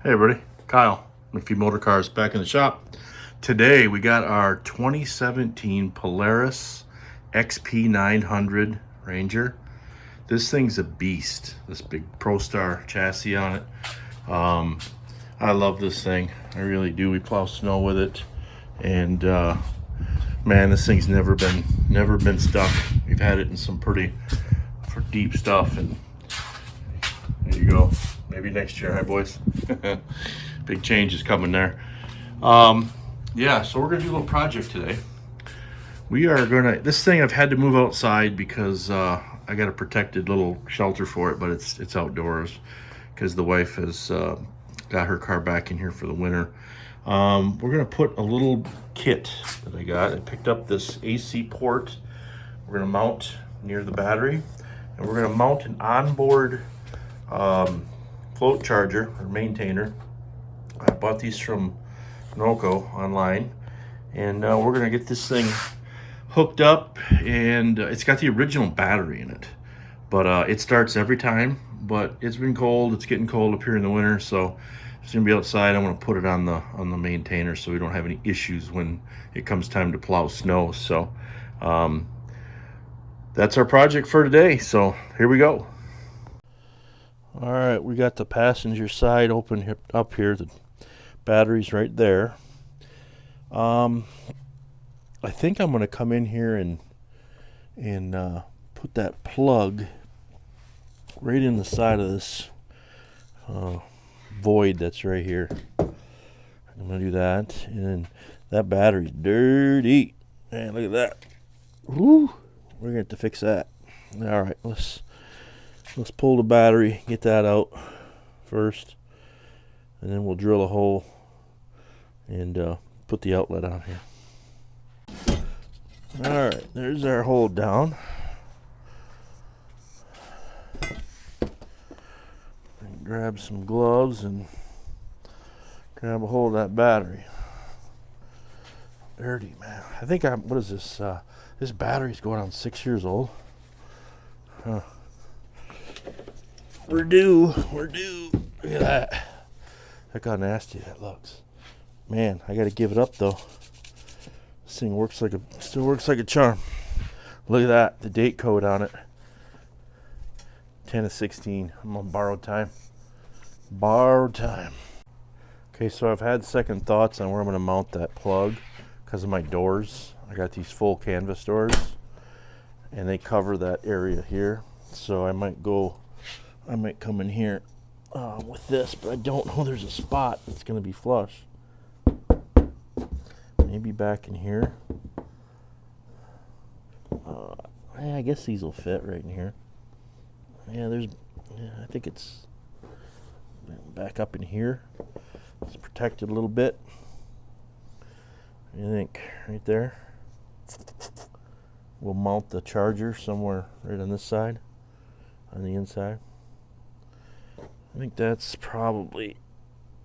Hey everybody, Kyle, McPhee Motor Cars back in the shop. Today we got our 2017 Polaris XP900 Ranger. This thing's a beast, this big ProStar chassis on it. I love this thing, I really do. We plow snow with it, and man, this thing's never been stuck. We've had it in some pretty deep stuff, and there you go. Maybe next year, hi boys. Big change is coming there. Yeah, so we're gonna do a little project today. We are gonna, this thing I've had to move outside because I got a protected little shelter for it, but it's outdoors because the wife has got her car back in here for the winter. We're gonna put a little kit that I got. I picked up this AC port. We're gonna mount near the battery, and we're gonna mount an onboard float charger or maintainer. I bought these from NOCO online, and we're gonna get this thing hooked up, and it's got the original battery in it, but it starts every time. But it's been cold, it's getting cold up here in the winter, so it's gonna be outside. I'm gonna put it on the maintainer so we don't have any issues when it comes time to plow snow. So that's our project for today, so here we go. All right, we got the passenger side open up here. The battery's right there. I think I'm going to come in here and put that plug right in the side of this void that's right here. I'm going to do that, and then that battery's dirty. Man, look at that. Woo! We're going to have to fix that. All right, let's pull the battery, get that out first, and then we'll drill a hole and put the outlet on here. All right, there's our hole down. Grab some gloves and grab a hold of that battery. Dirty, man. I think what is this? This battery's going on 6 years old. Huh. We're due. Look at that. Look how nasty that looks. Man, I gotta give it up though. This thing still works like a charm. Look at that, the date code on it. 10/16. I'm on borrowed time. Okay, so I've had second thoughts on where I'm gonna mount that plug because of my doors. I got these full canvas doors, and they cover that area here. So I might come in here with this, but I don't know there's a spot that's going to be flush. Maybe back in here. I guess these will fit right in here. I think it's back up in here. It's protected a little bit. I think right there. We'll mount the charger somewhere right on this side, on the inside. I think that's probably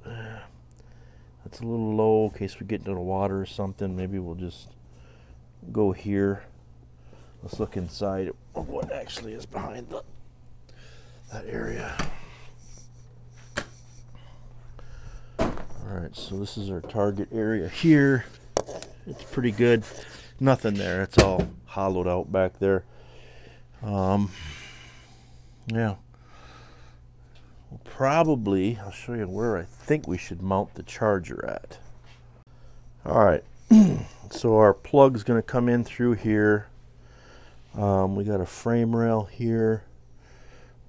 that's a little low in case we get into the water or something. Maybe we'll just go here. Let's look inside of what actually is behind that area. Alright, so this is our target area here. It's pretty good. Nothing there. It's all hollowed out back there. Yeah. Probably, I'll show you where I think we should mount the charger at. Alright, so our plug's going to come in through here. We got a frame rail here,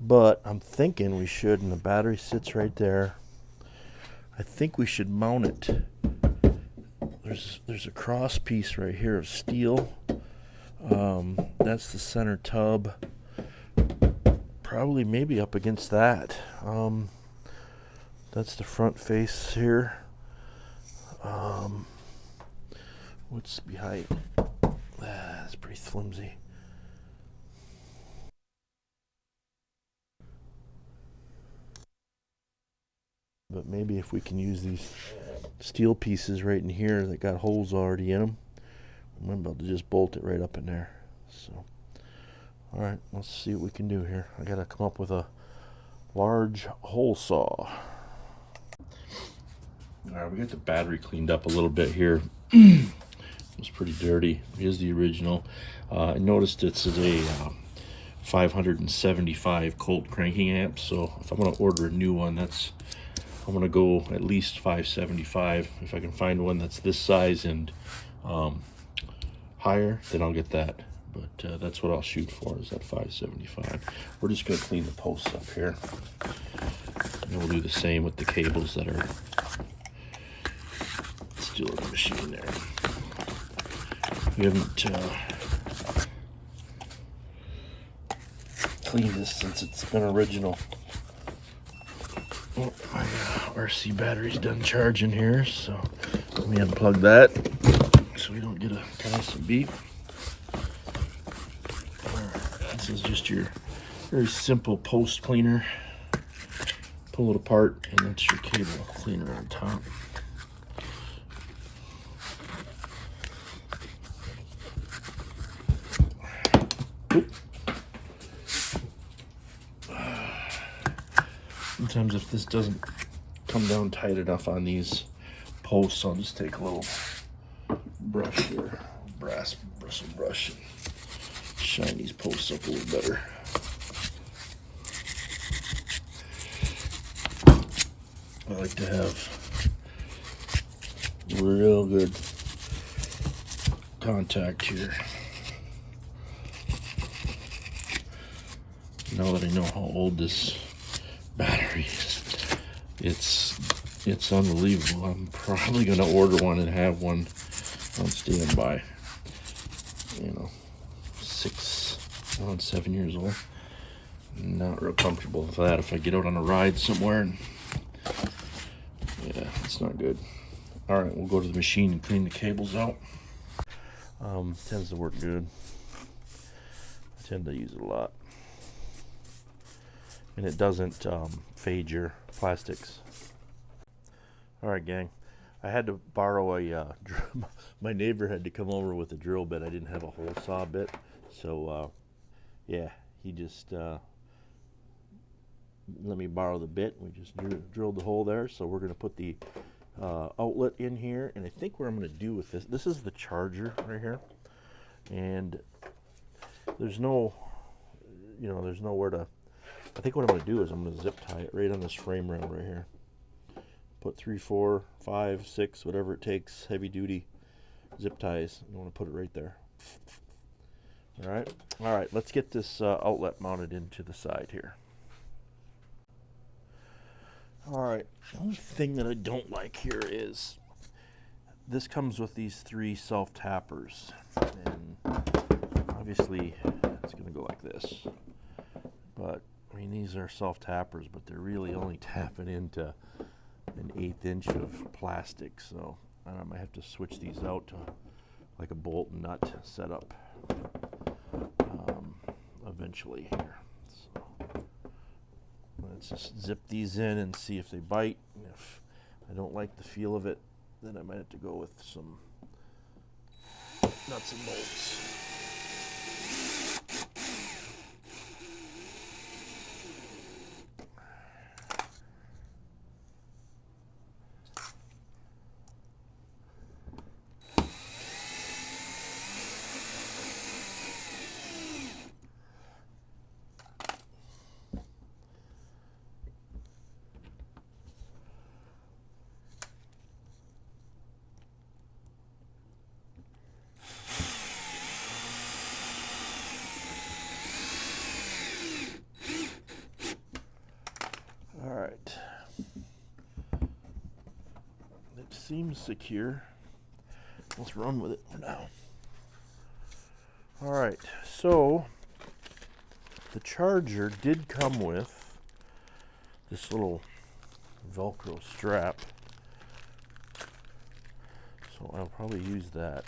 but I'm thinking we should, and the battery sits right there. I think we should mount it. There's a cross piece right here of steel. That's the center tub. Probably maybe up against that. That's the front face here. What's behind? That's pretty flimsy. But maybe if we can use these steel pieces right in here that got holes already in them, we might be able to just bolt it right up in there. So, all right, let's see what we can do here. I gotta come up with a large hole saw. All right, we got the battery cleaned up a little bit here. It's pretty dirty. Here's the original. I noticed it's a 575 Colt cranking amp, so if I'm going to order a new one, I'm going to go at least 575. If I can find one that's this size and higher, then I'll get that. But that's what I'll shoot for, is that 575. We're just going to clean the posts up here. And we'll do the same with the cables that are still in the machine there. We haven't cleaned this since it's been original. Oh, my RC battery's done charging here, so let me unplug that so we don't get a constant beep. This is just your very simple post cleaner. Pull it apart, and that's your cable cleaner on top. Oop. Sometimes if this doesn't come down tight enough on these posts, I'll just take a little brush here, brass bristle brush, and shine these posts up a little better. I like to have real good contact here. Now that I know how old this battery is, it's unbelievable. I'm probably going to order one and have one on standby. You know, 7 years old. Not real comfortable with that if I get out on a ride somewhere, and yeah, it's not good. All right, we'll go to the machine and clean the cables out. Tends to work good. I tend to use it a lot. And it doesn't fade your plastics. All right, gang. I had to borrow a, my neighbor had to come over with a drill bit. I didn't have a hole saw bit. So, yeah, he just let me borrow the bit. We just drilled the hole there. So we're going to put the outlet in here. And I think what I'm going to do with this is the charger right here. And there's no, there's nowhere to, I think what I'm going to do is I'm going to zip tie it right on this frame rail right here. Put 3, 4, 5, 6, whatever it takes, heavy duty zip ties. You want to put it right there. All right, let's get this outlet mounted into the side here. All right, the only thing that I don't like here is this comes with these 3 self-tappers, and obviously it's going to go like this. But I mean, these are self-tappers, but they're really only tapping into an 1/8 inch of plastic, so I might have to switch these out to like a bolt and nut setup eventually here. So let's just zip these in and see if they bite. If I don't like the feel of it, then I might have to go with some nuts and bolts. It seems secure. Let's run with it for now. All right, so the charger did come with this little Velcro strap, so I'll probably use that.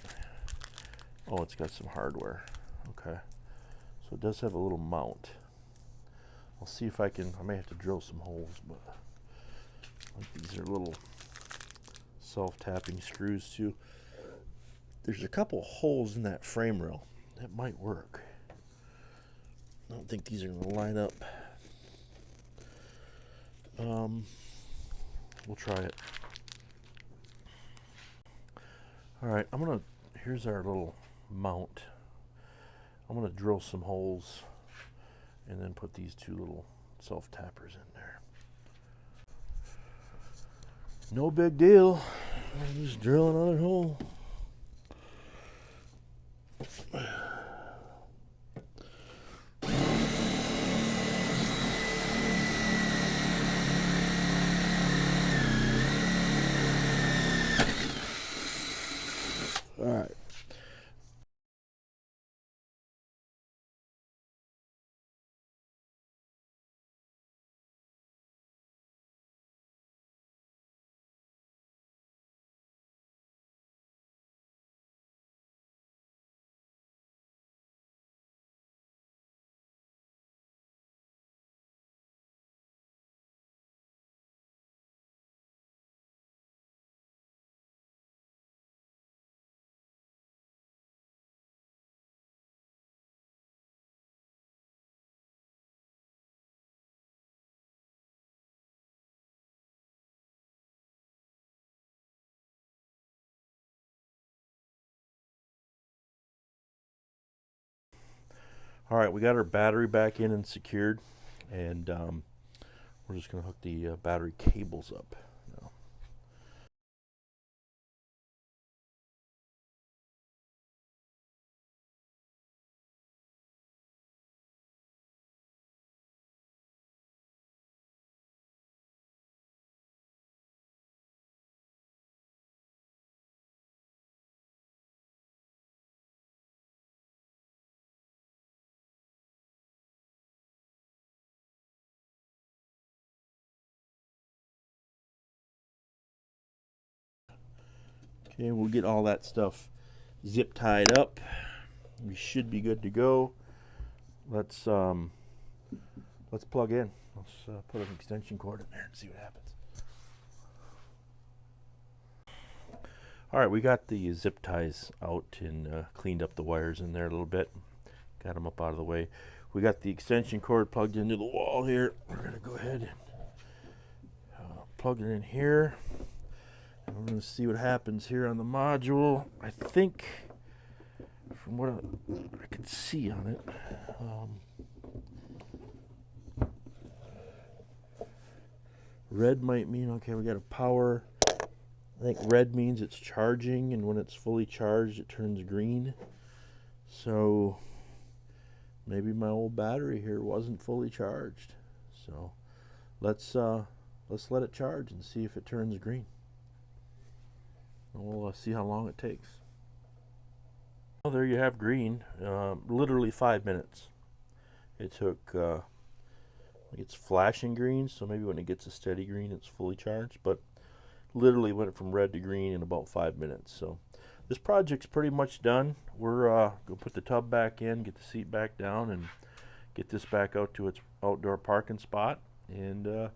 Oh, it's got some hardware. Okay, so it does have a little mount. I'll see if I may have to drill some holes, but like these are little self-tapping screws too. There's a couple holes in that frame rail that might work. I don't think these are going to line up. We'll try it. All right, here's our little mount. I'm gonna drill some holes and then put these two little self-tappers in there. No big deal. I'll just drill another hole. All right. All right, we got our battery back in and secured, and we're just going to hook the battery cables up now. Okay, we'll get all that stuff zip tied up. We should be good to go. Let's plug in. Let's put an extension cord in there and see what happens. All right, we got the zip ties out and cleaned up the wires in there a little bit. Got them up out of the way. We got the extension cord plugged into the wall here. We're gonna go ahead and plug it in here. And we're gonna see what happens here on the module. I think, from what I can see on it, red might mean, okay, we got a power. I think red means it's charging, and when it's fully charged, it turns green. So maybe my old battery here wasn't fully charged. So let's let it charge and see if it turns green. And we'll see how long it takes. Well, there you have green. Literally 5 minutes. It took. It's flashing green, so maybe when it gets a steady green, it's fully charged. But literally went from red to green in about 5 minutes. So this project's pretty much done. We're gonna put the tub back in, get the seat back down, and get this back out to its outdoor parking spot. And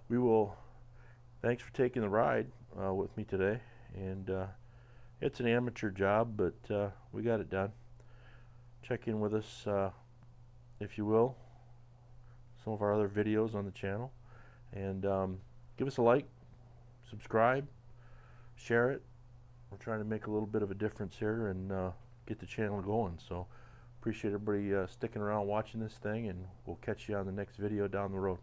we will. Thanks for taking the ride with me today. And it's an amateur job, but we got it done. Check in with us, if you will, some of our other videos on the channel, and give us a like, subscribe, share it. We're trying to make a little bit of a difference here and get the channel going. So appreciate everybody sticking around watching this thing, and we'll catch you on the next video down the road.